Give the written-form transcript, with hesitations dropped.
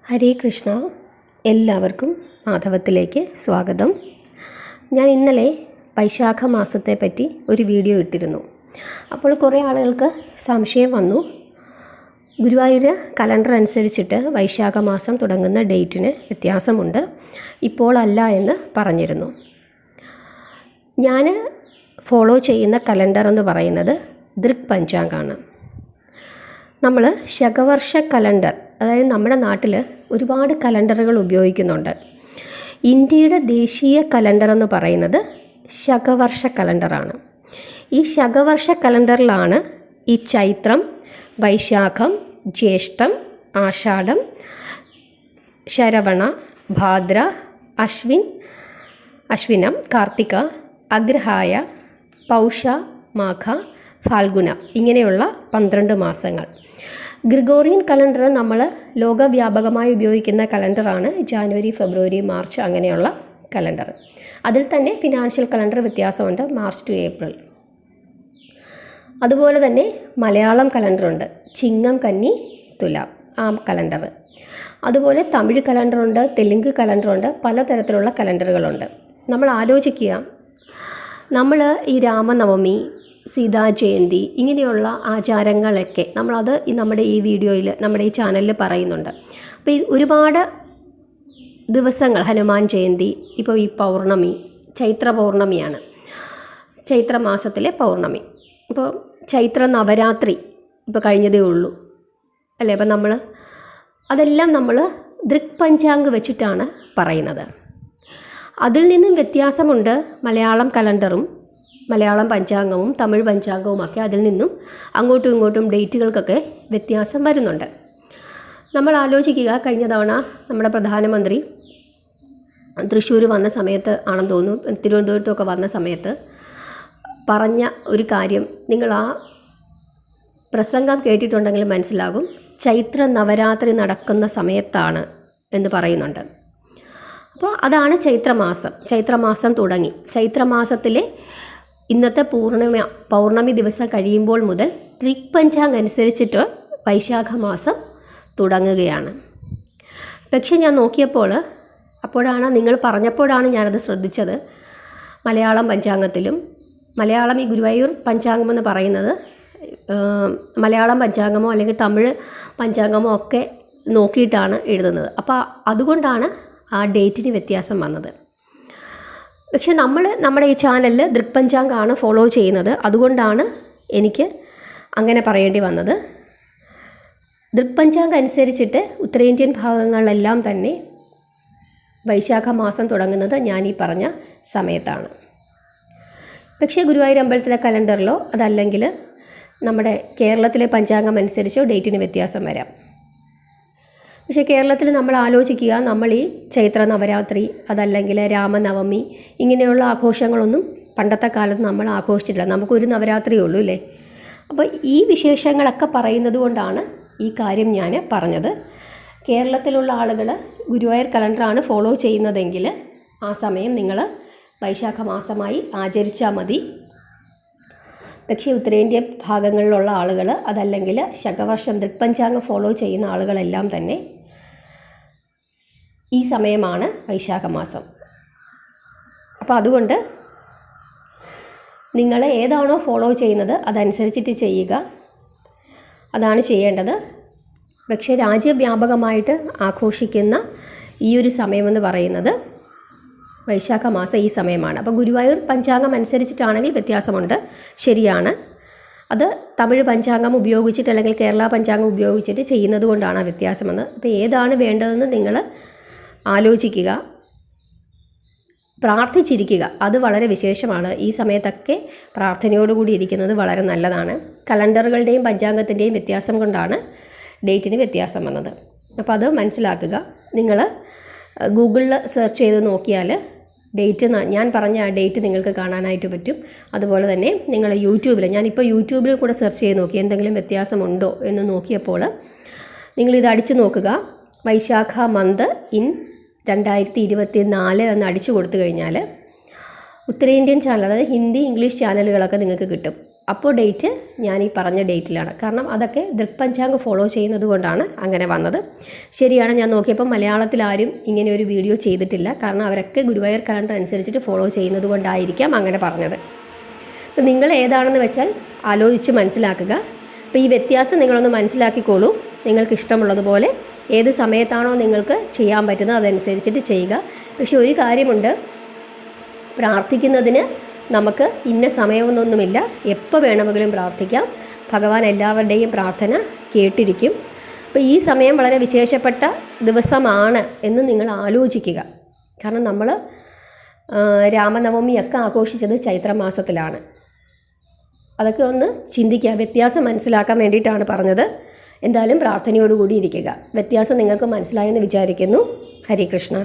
ഹരേ കൃഷ്ണ. എല്ലാവർക്കും മാധവത്തിലേക്ക് സ്വാഗതം. ഞാൻ ഇന്നലെ വൈശാഖ മാസത്തെ പറ്റി ഒരു വീഡിയോ ഇട്ടിരുന്നു. അപ്പോൾ കുറേ ആളുകൾക്ക് സംശയം വന്നു, ഗുരുവായൂർ കലണ്ടർ അനുസരിച്ചിട്ട് വൈശാഖ മാസം തുടങ്ങുന്ന ഡേറ്റിന് വ്യത്യാസമുണ്ട്, ഇപ്പോൾ അല്ല എന്ന് പറഞ്ഞിരുന്നു. ഞാൻ ഫോളോ ചെയ്യുന്ന കലണ്ടർ എന്ന് പറയുന്നത് ദൃക് പഞ്ചാംഗാണ്. നമ്മൾ ശകവർഷ കലണ്ടർ, അതായത് നമ്മുടെ നാട്ടിൽ ഒരുപാട് കലണ്ടറുകൾ ഉപയോഗിക്കുന്നുണ്ട്. ഇന്ത്യയുടെ ദേശീയ കലണ്ടർ എന്ന് പറയുന്നത് ശകവർഷ കലണ്ടറാണ്. ഈ ശകവർഷ കലണ്ടറിലാണ് ഈ ചൈത്രം, വൈശാഖം, ജ്യേഷ്ഠം, ആഷാഢം, ശരവണ, ഭാദ്ര, അശ്വിനം, കാർത്തിക, അഗ്രഹായ, പൗഷ, മാഘ, ഫാൽഗുന ഇങ്ങനെയുള്ള 12 മാസങ്ങൾ. ഗ്രിഗോറിയൻ കലണ്ടർ നമ്മൾ ലോകവ്യാപകമായി ഉപയോഗിക്കുന്ന കലണ്ടറാണ്. ജാനുവരി, ഫെബ്രുവരി, മാർച്ച് അങ്ങനെയുള്ള കലണ്ടർ. അതിൽ തന്നെ ഫിനാൻഷ്യൽ കലണ്ടർ വ്യത്യാസമുണ്ട്, മാർച്ച് ടു ഏപ്രിൽ. അതുപോലെ തന്നെ മലയാളം കലണ്ടറുണ്ട്, ചിങ്ങം, കന്നി, തുലാം ആ കലണ്ടർ. അതുപോലെ തമിഴ് കലണ്ടറുണ്ട്, തെലുങ്ക് കലണ്ടറുണ്ട്, പലതരത്തിലുള്ള കലണ്ടറുകളുണ്ട്. നമ്മൾ ആലോചിക്കുക, നമ്മൾ ഈ രാമനവമി, സീതാ ജയന്തി ഇങ്ങനെയുള്ള ആചാരങ്ങളൊക്കെ നമ്മളത് നമ്മുടെ ഈ വീഡിയോയിൽ, നമ്മുടെ ഈ ചാനലിൽ പറയുന്നുണ്ട്. അപ്പോൾ ഈ ഒരുപാട് ദിവസങ്ങൾ, ഹനുമാൻ ജയന്തി, ഇപ്പോൾ ഈ പൗർണമി, ചൈത്ര പൗർണമിയാണ്, ചൈത്ര മാസത്തിലെ പൗർണമി. ഇപ്പോൾ ചൈത്ര നവരാത്രി ഇപ്പോൾ കഴിഞ്ഞതേ ഉള്ളൂ അല്ലേ. അപ്പം അതെല്ലാം നമ്മൾ ദൃക് പഞ്ചാംഗ് വെച്ചിട്ടാണ് പറയുന്നത്. അതിൽ നിന്നും വ്യത്യാസമുണ്ട്. മലയാളം കലണ്ടറും മലയാളം പഞ്ചാംഗവും തമിഴ് പഞ്ചാംഗവും ഒക്കെ അതിൽ നിന്നും അങ്ങോട്ടും ഇങ്ങോട്ടും ഡേറ്റുകൾക്കൊക്കെ വ്യത്യാസം വരുന്നുണ്ട്. നമ്മൾ ആലോചിക്കുക, കഴിഞ്ഞ തവണ നമ്മുടെ പ്രധാനമന്ത്രി തൃശ്ശൂർ വന്ന സമയത്ത് ആണെന്ന് തോന്നുന്നു, തിരുവനന്തപുരത്തൊക്കെ വന്ന സമയത്ത് പറഞ്ഞ ഒരു കാര്യം നിങ്ങൾ ആ പ്രസംഗം കേട്ടിട്ടുണ്ടെങ്കിൽ മനസ്സിലാകും. ചൈത്ര നവരാത്രി നടക്കുന്ന സമയത്താണ് എന്ന് പറയുന്നുണ്ട്. അപ്പോൾ അതാണ് ചൈത്രമാസം. ചൈത്രമാസം തുടങ്ങി. ചൈത്രമാസത്തിലെ ഇന്നത്തെ പൗർണമി ദിവസം കഴിയുമ്പോൾ മുതൽ ദൃക് പഞ്ചാംഗ് അനുസരിച്ചിട്ട് വൈശാഖ മാസം തുടങ്ങുകയാണ്. പക്ഷെ ഞാൻ നോക്കിയപ്പോൾ, നിങ്ങൾ പറഞ്ഞപ്പോഴാണ് ഞാനത് ശ്രദ്ധിച്ചത്, മലയാളം പഞ്ചാംഗത്തിലും, മലയാളം ഈ ഗുരുവായൂർ പഞ്ചാംഗമെന്ന് പറയുന്നത് മലയാളം പഞ്ചാംഗമോ അല്ലെങ്കിൽ തമിഴ് പഞ്ചാംഗമോ ഒക്കെ നോക്കിയിട്ടാണ് എഴുതുന്നത്. അപ്പോൾ അതുകൊണ്ടാണ് ആ ഡേറ്റിന് വ്യത്യാസം വന്നത്. പക്ഷെ നമ്മുടെ ഈ ചാനലിൽ ദൃക് പഞ്ചാംഗാണ് ഫോളോ ചെയ്യുന്നത്. അതുകൊണ്ടാണ് എനിക്ക് അങ്ങനെ പറയേണ്ടി വന്നത്. ദൃക് പഞ്ചാംഗ് അനുസരിച്ചിട്ട് ഉത്തരേന്ത്യൻ ഭാഗങ്ങളിലെല്ലാം തന്നെ വൈശാഖ മാസം തുടങ്ങുന്നത് ഞാൻ ഈ പറഞ്ഞ സമയത്താണ്. പക്ഷേ ഗുരുവായൂർ അമ്പലത്തിലെ കലണ്ടറിലോ അതല്ലെങ്കിൽ നമ്മുടെ കേരളത്തിലെ പഞ്ചാംഗം അനുസരിച്ചോ ഡേറ്റിന് വ്യത്യാസം വരാം. പക്ഷേ കേരളത്തിൽ നമ്മൾ ആലോചിക്കുക, നമ്മൾ ഈ ചൈത്ര നവരാത്രി അതല്ലെങ്കിൽ രാമനവമി ഇങ്ങനെയുള്ള ആഘോഷങ്ങളൊന്നും പണ്ടത്തെ കാലത്ത് നമ്മൾ ആഘോഷിച്ചിട്ടില്ല. നമുക്കൊരു നവരാത്രിയേ ഉള്ളൂ അല്ലേ. അപ്പോൾ ഈ വിശേഷങ്ങളൊക്കെ പറയുന്നത് കൊണ്ടാണ് ഈ കാര്യം ഞാൻ പറഞ്ഞത്. കേരളത്തിലുള്ള ആളുകൾ ഗുരുവായൂർ കലണ്ടറാണ് ഫോളോ ചെയ്യുന്നതെങ്കിൽ ആ സമയം നിങ്ങൾ വൈശാഖ മാസമായി ആചരിച്ചാൽ മതി. പക്ഷേ ഉത്തരേന്ത്യൻ ഭാഗങ്ങളിലുള്ള ആളുകൾ അതല്ലെങ്കിൽ ശകവർഷം ദൃക് പഞ്ചാംഗം ഫോളോ ചെയ്യുന്ന ആളുകളെല്ലാം തന്നെ ഈ സമയമാണ് വൈശാഖ മാസം. അപ്പോൾ അതുകൊണ്ട് നിങ്ങൾ ഏതാണോ ഫോളോ ചെയ്യുന്നത് അതനുസരിച്ചിട്ട് ചെയ്യുക, അതാണ് ചെയ്യേണ്ടത്. പക്ഷേ രാജ്യവ്യാപകമായിട്ട് ആഘോഷിക്കുന്ന ഈ ഒരു സമയമെന്ന് പറയുന്നത് വൈശാഖ മാസം ഈ സമയമാണ്. അപ്പോൾ ഗുരുവായൂർ പഞ്ചാംഗം അനുസരിച്ചിട്ടാണെങ്കിൽ വ്യത്യാസമുണ്ട്, ശരിയാണ്. അത് തമിഴ് പഞ്ചാംഗം ഉപയോഗിച്ചിട്ട് അല്ലെങ്കിൽ കേരള പഞ്ചാംഗം ഉപയോഗിച്ചിട്ട് ചെയ്യുന്നത് കൊണ്ടാണ് ആ വ്യത്യാസമെന്ന്. അപ്പോൾ ഏതാണ് വേണ്ടതെന്ന് നിങ്ങൾ ആലോചിക്കുക, പ്രാർത്ഥിച്ചിരിക്കുക. അത് വളരെ വിശേഷമാണ്. ഈ സമയത്തൊക്കെ പ്രാർത്ഥനയോടുകൂടി ഇരിക്കുന്നത് വളരെ നല്ലതാണ്. കലണ്ടറുകളുടെയും പഞ്ചാംഗത്തിൻ്റെയും വ്യത്യാസം കൊണ്ടാണ് ഡേറ്റിന് വ്യത്യാസം വന്നത്. അപ്പോൾ അത് മനസ്സിലാക്കുക. നിങ്ങൾ ഗൂഗിളിൽ സെർച്ച് ചെയ്ത് നോക്കിയാൽ ഡേറ്റ്, ഞാൻ പറഞ്ഞ ആ ഡേറ്റ് നിങ്ങൾക്ക് കാണാനായിട്ട് പറ്റും. അതുപോലെ തന്നെ നിങ്ങൾ ഞാനിപ്പോൾ യൂട്യൂബിൽ കൂടെ സെർച്ച് ചെയ്ത് നോക്കി എന്തെങ്കിലും വ്യത്യാസമുണ്ടോ എന്ന് നോക്കിയപ്പോൾ നിങ്ങളിത് അടിച്ചു നോക്കുക. വൈശാഖ മന്ത് ഇൻ 2024 എന്ന് അടിച്ചു കൊടുത്തു കഴിഞ്ഞാൽ ഉത്തരേന്ത്യൻ ചാനൽ, അതായത് ഹിന്ദി ഇംഗ്ലീഷ് ചാനലുകളൊക്കെ നിങ്ങൾക്ക് കിട്ടും. അപ്പോൾ ഡേറ്റ് ഞാൻ ഈ പറഞ്ഞ ഡേറ്റിലാണ്. കാരണം അതൊക്കെ ദൃക്പഞ്ചാംഗം ഫോളോ ചെയ്യുന്നത് കൊണ്ടാണ് അങ്ങനെ വന്നത്. ശരിയാണ്, ഞാൻ നോക്കിയപ്പോൾ മലയാളത്തിൽ ആരും ഇങ്ങനെ ഒരു വീഡിയോ ചെയ്തിട്ടില്ല. കാരണം അവരൊക്കെ ഗുരുവായൂർ കലണ്ടർ അനുസരിച്ചിട്ട് ഫോളോ ചെയ്യുന്നത് കൊണ്ടായിരിക്കാം അങ്ങനെ പറഞ്ഞത്. അപ്പോൾ നിങ്ങൾ ഏതാണെന്ന് വെച്ചാൽ ആലോചിച്ച് മനസ്സിലാക്കുക. അപ്പോൾ ഈ വ്യത്യാസം നിങ്ങളൊന്ന് മനസ്സിലാക്കിക്കോളൂ. നിങ്ങൾക്ക് ഇഷ്ടമുള്ളതുപോലെ ഏത് സമയത്താണോ നിങ്ങൾക്ക് ചെയ്യാൻ പറ്റുന്നത് അതനുസരിച്ചിട്ട് ചെയ്യുക. പക്ഷെ ഒരു കാര്യമുണ്ട്, പ്രാർത്ഥിക്കുന്നതിന് നമുക്ക് ഇന്ന സമയമൊന്നൊന്നുമില്ല. എപ്പോൾ വേണമെങ്കിലും പ്രാർത്ഥിക്കാം. ഭഗവാൻ എല്ലാവരുടെയും പ്രാർത്ഥന കേട്ടിരിക്കും. അപ്പോൾ ഈ സമയം വളരെ വിശേഷപ്പെട്ട ദിവസമാണ് എന്ന് നിങ്ങൾ ആലോചിക്കുക. കാരണം നമ്മൾ രാമനവമിയൊക്കെ ആഘോഷിച്ചത് ചൈത്രമാസത്തിലാണ്. അതൊക്കെ ഒന്ന് ചിന്തിക്കുക, വ്യത്യാസം മനസ്സിലാക്കാൻ വേണ്ടിയിട്ടാണ് പറഞ്ഞത്. എന്തായാലും പ്രാർത്ഥനയോടുകൂടി ഇരിക്കുക. വ്യത്യാസം നിങ്ങൾക്ക് മനസ്സിലായെന്ന് വിചാരിക്കുന്നു. ഹരേ കൃഷ്ണ.